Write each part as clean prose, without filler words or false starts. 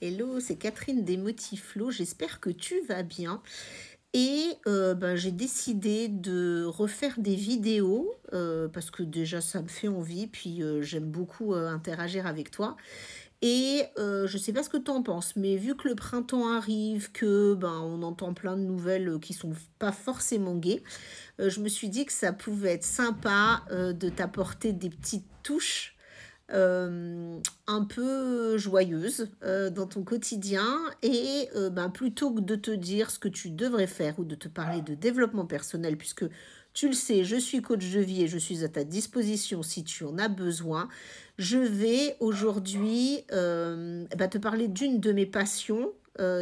Hello, c'est Catherine des Motiflots. J'espère que tu vas bien. Et j'ai décidé de refaire des vidéos parce que déjà ça me fait envie, puis j'aime beaucoup interagir avec toi. Et je sais pas ce que tu en penses, mais vu que le printemps arrive, que on entend plein de nouvelles qui sont pas forcément gaies, je me suis dit que ça pouvait être sympa de t'apporter des petites touches un peu joyeuse dans ton quotidien et plutôt que de te dire ce que tu devrais faire ou de te parler de développement personnel, puisque tu le sais, je suis coach de vie et je suis à ta disposition si tu en as besoin, je vais aujourd'hui te parler d'une de mes passions.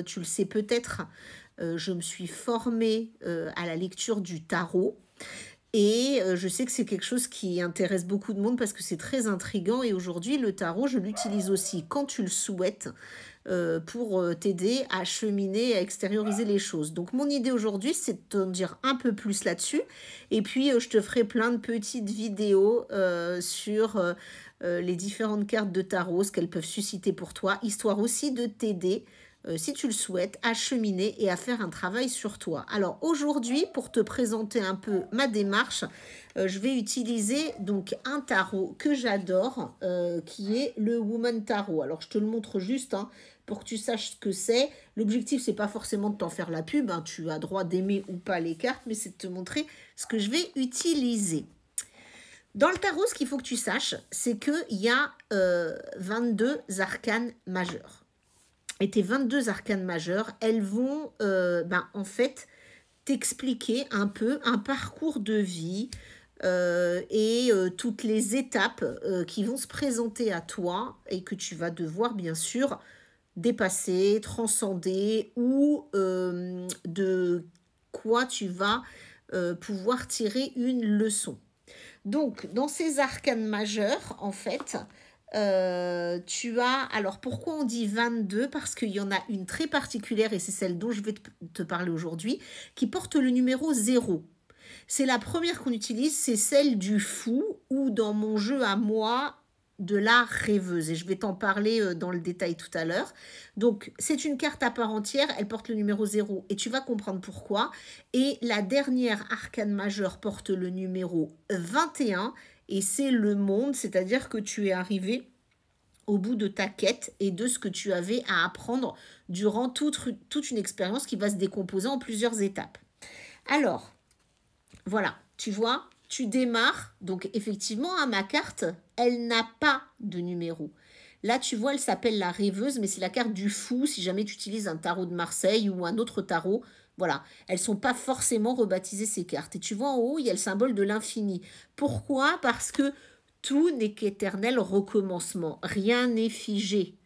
Tu le sais peut-être, je me suis formée à la lecture du tarot. Et je sais que c'est quelque chose qui intéresse beaucoup de monde parce que c'est très intriguant. Et aujourd'hui, le tarot, je l'utilise aussi quand tu le souhaites pour t'aider à cheminer, à extérioriser les choses. Donc mon idée aujourd'hui, c'est de t'en dire un peu plus là-dessus. Et puis, je te ferai plein de petites vidéos sur les différentes cartes de tarot, ce qu'elles peuvent susciter pour toi, histoire aussi de t'aider si tu le souhaites, à cheminer et à faire un travail sur toi. Alors aujourd'hui, pour te présenter un peu ma démarche, je vais utiliser donc un tarot que j'adore, qui est le Woman Tarot. Alors je te le montre juste pour que tu saches ce que c'est. L'objectif, c'est pas forcément de t'en faire la pub, tu as droit d'aimer ou pas les cartes, mais c'est de te montrer ce que je vais utiliser. Dans le tarot, ce qu'il faut que tu saches, c'est qu'il y a 22 arcanes majeurs. Et tes 22 arcanes majeures, elles vont en fait t'expliquer un peu un parcours de vie et toutes les étapes qui vont se présenter à toi et que tu vas devoir bien sûr dépasser, transcender ou de quoi tu vas pouvoir tirer une leçon. Donc, dans ces arcanes majeures, en fait, tu as... Alors, pourquoi on dit 22? Parce qu'il y en a une très particulière, et c'est celle dont je vais te parler aujourd'hui, qui porte le numéro 0. C'est la première qu'on utilise, c'est celle du fou, ou dans mon jeu à moi, de la rêveuse. Et je vais t'en parler dans le détail tout à l'heure. Donc, c'est une carte à part entière, elle porte le numéro 0, et tu vas comprendre pourquoi. Et la dernière arcane majeure porte le numéro 21, et c'est le monde, c'est-à-dire que tu es arrivé au bout de ta quête et de ce que tu avais à apprendre durant toute une expérience qui va se décomposer en plusieurs étapes. Alors, voilà, tu vois, tu démarres. Donc, effectivement, ma carte, elle n'a pas de numéro. Là, tu vois, elle s'appelle la rêveuse, mais c'est la carte du fou si jamais tu utilises un tarot de Marseille ou un autre tarot. Voilà, elles ne sont pas forcément rebaptisées ces cartes. Et tu vois, en haut, il y a le symbole de l'infini. Pourquoi? Parce que tout n'est qu'éternel recommencement. Rien n'est figé.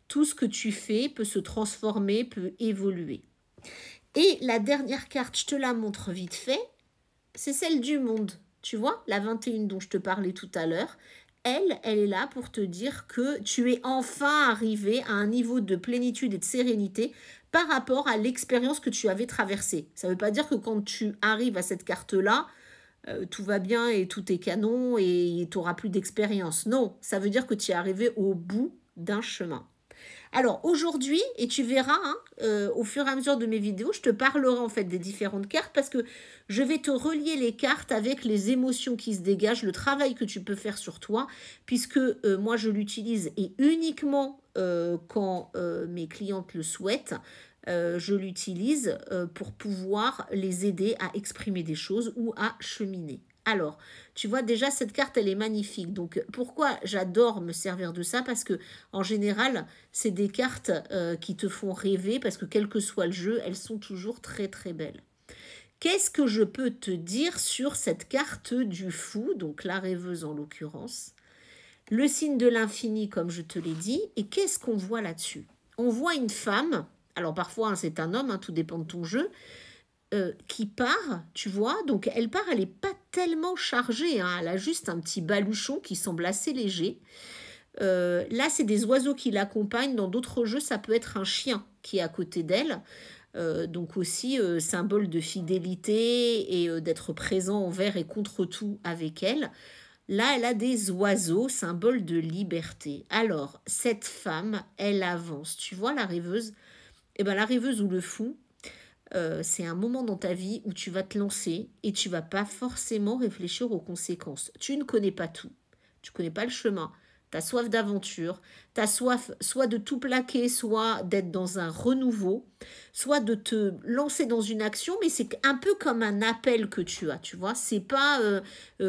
Tout ce que tu fais peut se transformer, peut évoluer. Et la dernière carte, je te la montre vite fait, c'est celle du monde. Tu vois, la 21 dont je te parlais tout à l'heure, elle est là pour te dire que tu es enfin arrivé à un niveau de plénitude et de sérénité par rapport à l'expérience que tu avais traversée. Ça ne veut pas dire que quand tu arrives à cette carte-là, tout va bien et tout est canon et tu n'auras plus d'expérience. Non, ça veut dire que tu es arrivé au bout d'un chemin. Alors aujourd'hui, et tu verras au fur et à mesure de mes vidéos, je te parlerai en fait des différentes cartes parce que je vais te relier les cartes avec les émotions qui se dégagent, le travail que tu peux faire sur toi, puisque moi je l'utilise et uniquement quand mes clientes le souhaitent, je l'utilise pour pouvoir les aider à exprimer des choses ou à cheminer. Alors, tu vois déjà cette carte, elle est magnifique. Donc, pourquoi j'adore me servir de ça? Parce que en général, c'est des cartes qui te font rêver parce que quel que soit le jeu, elles sont toujours très très belles. Qu'est-ce que je peux te dire sur cette carte du fou, donc la rêveuse en l'occurrence? Le signe de l'infini, comme je te l'ai dit. Et qu'est-ce qu'on voit là-dessus? On voit une femme, alors parfois c'est un homme, tout dépend de ton jeu, qui part, tu vois, donc elle part, elle n'est pas tellement chargée, elle a juste un petit baluchon qui semble assez léger. Là, c'est des oiseaux qui l'accompagnent. Dans d'autres jeux, ça peut être un chien qui est à côté d'elle. Donc aussi, symbole de fidélité et d'être présent envers et contre tout avec elle. Là, elle a des oiseaux, symbole de liberté. Alors, cette femme, elle avance. Tu vois la rêveuse? Eh bien, la rêveuse ou le fou, c'est un moment dans ta vie où tu vas te lancer et tu vas pas forcément réfléchir aux conséquences. Tu ne connais pas tout. Tu connais pas le chemin. Tu as soif d'aventure. Tu as soif soit de tout plaquer, soit d'être dans un renouveau, soit de te lancer dans une action, mais c'est un peu comme un appel que tu as, tu vois. C'est pas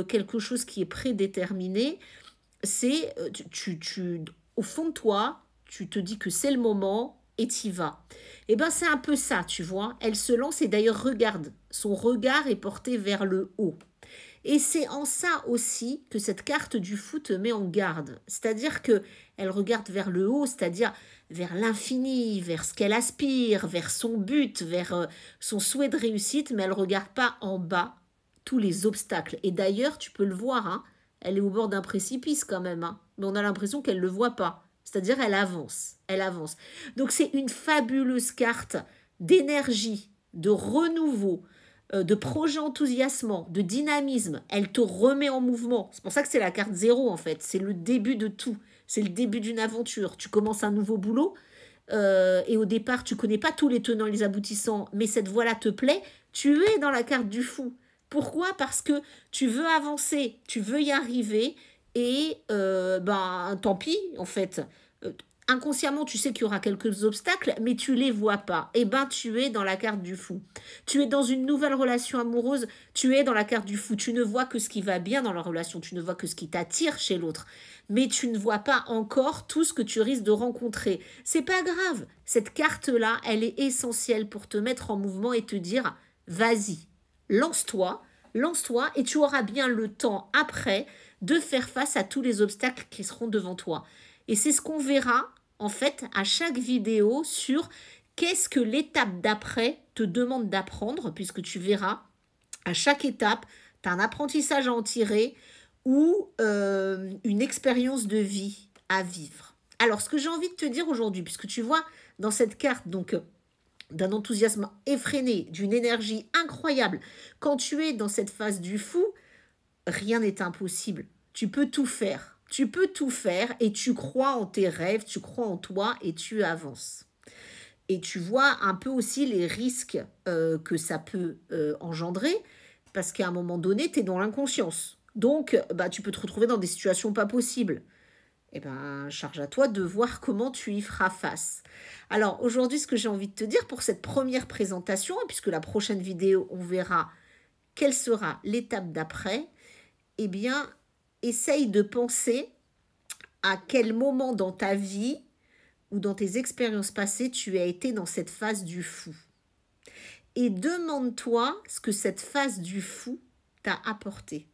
quelque chose qui est prédéterminé. C'est, au fond de toi, tu te dis que c'est le moment et t'y vas. Et ben c'est un peu ça, tu vois. Elle se lance et d'ailleurs regarde, son regard est porté vers le haut. Et c'est en ça aussi que cette carte du fou te met en garde. C'est-à-dire que elle regarde vers le haut, c'est-à-dire vers l'infini, vers ce qu'elle aspire, vers son but, vers son souhait de réussite, mais elle ne regarde pas en bas tous les obstacles. Et d'ailleurs, tu peux le voir, hein, elle est au bord d'un précipice quand même, hein, mais on a l'impression qu'elle ne le voit pas. C'est-à-dire elle avance, elle avance. Donc c'est une fabuleuse carte d'énergie, de renouveau, de projet enthousiasmant, de dynamisme. Elle te remet en mouvement. C'est pour ça que c'est la carte zéro en fait. C'est le début de tout. C'est le début d'une aventure. Tu commences un nouveau boulot et au départ tu connais pas tous les tenants et les aboutissants, mais cette voie-là te plaît. Tu es dans la carte du fou. Pourquoi? Parce que tu veux avancer, tu veux y arriver et ben tant pis en fait. Inconsciemment, tu sais qu'il y aura quelques obstacles, mais tu les vois pas. Eh ben, tu es dans la carte du fou. Tu es dans une nouvelle relation amoureuse, tu es dans la carte du fou. Tu ne vois que ce qui va bien dans la relation, tu ne vois que ce qui t'attire chez l'autre, mais tu ne vois pas encore tout ce que tu risques de rencontrer. C'est pas grave. Cette carte-là, elle est essentielle pour te mettre en mouvement et te dire, vas-y, lance-toi, lance-toi, et tu auras bien le temps après de faire face à tous les obstacles qui seront devant toi. Et c'est ce qu'on verra en fait à chaque vidéo sur qu'est-ce que l'étape d'après te demande d'apprendre, puisque tu verras à chaque étape, tu as un apprentissage à en tirer ou une expérience de vie à vivre. Alors ce que j'ai envie de te dire aujourd'hui, puisque tu vois dans cette carte donc d'un enthousiasme effréné, d'une énergie incroyable, quand tu es dans cette phase du fou, rien n'est impossible. Tu peux tout faire. Tu peux tout faire et tu crois en tes rêves, tu crois en toi et tu avances. Et tu vois un peu aussi les risques que ça peut engendrer parce qu'à un moment donné, tu es dans l'inconscience. Donc, bah, tu peux te retrouver dans des situations pas possibles. Eh bien, charge à toi de voir comment tu y feras face. Alors, aujourd'hui, ce que j'ai envie de te dire pour cette première présentation, et puisque la prochaine vidéo, on verra quelle sera l'étape d'après, eh bien, essaye de penser à quel moment dans ta vie ou dans tes expériences passées tu as été dans cette phase du fou. Et demande-toi ce que cette phase du fou t'a apporté.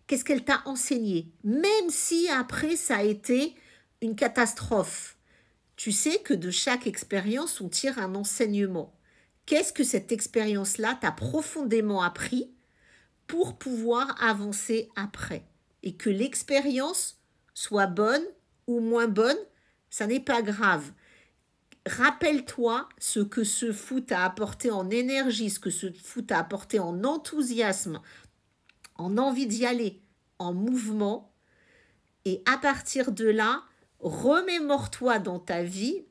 Qu'est-ce qu'elle t'a enseigné? Même si après ça a été une catastrophe. Tu sais que de chaque expérience, on tire un enseignement. Qu'est-ce que cette expérience-là t'a profondément appris pour pouvoir avancer après? Et que l'expérience soit bonne ou moins bonne, ça n'est pas grave. Rappelle-toi ce que ce fou t'a apporté en énergie, ce que ce fou t'a apporté en enthousiasme, en envie d'y aller, en mouvement. Et à partir de là, remémore-toi dans ta vie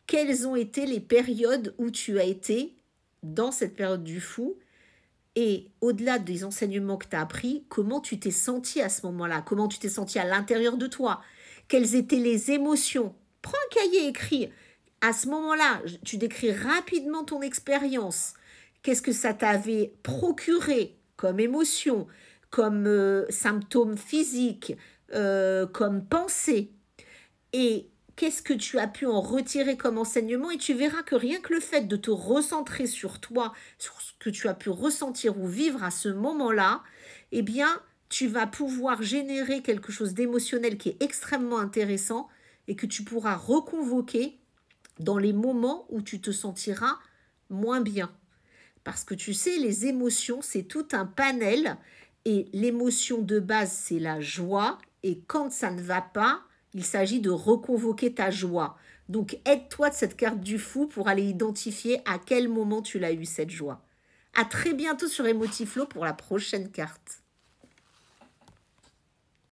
quelles ont été les périodes où tu as été dans cette période du fou. Et au-delà des enseignements que tu as appris, comment tu t'es senti à ce moment-là? Comment tu t'es senti à l'intérieur de toi? Quelles étaient les émotions? Prends un cahier, écris. À ce moment-là, tu décris rapidement ton expérience. Qu'est-ce que ça t'avait procuré comme émotion, comme symptômes physiques, comme pensée? Et qu'est-ce que tu as pu en retirer comme enseignement? Et tu verras que rien que le fait de te recentrer sur toi, sur ce que tu as pu ressentir ou vivre à ce moment-là, eh bien, tu vas pouvoir générer quelque chose d'émotionnel qui est extrêmement intéressant et que tu pourras reconvoquer dans les moments où tu te sentiras moins bien. Parce que tu sais, les émotions, c'est tout un panel et l'émotion de base, c'est la joie. Et quand ça ne va pas, il s'agit de reconvoquer ta joie. Donc, aide-toi de cette carte du fou pour aller identifier à quel moment tu l'as eu, cette joie. À très bientôt sur Emotiflow pour la prochaine carte.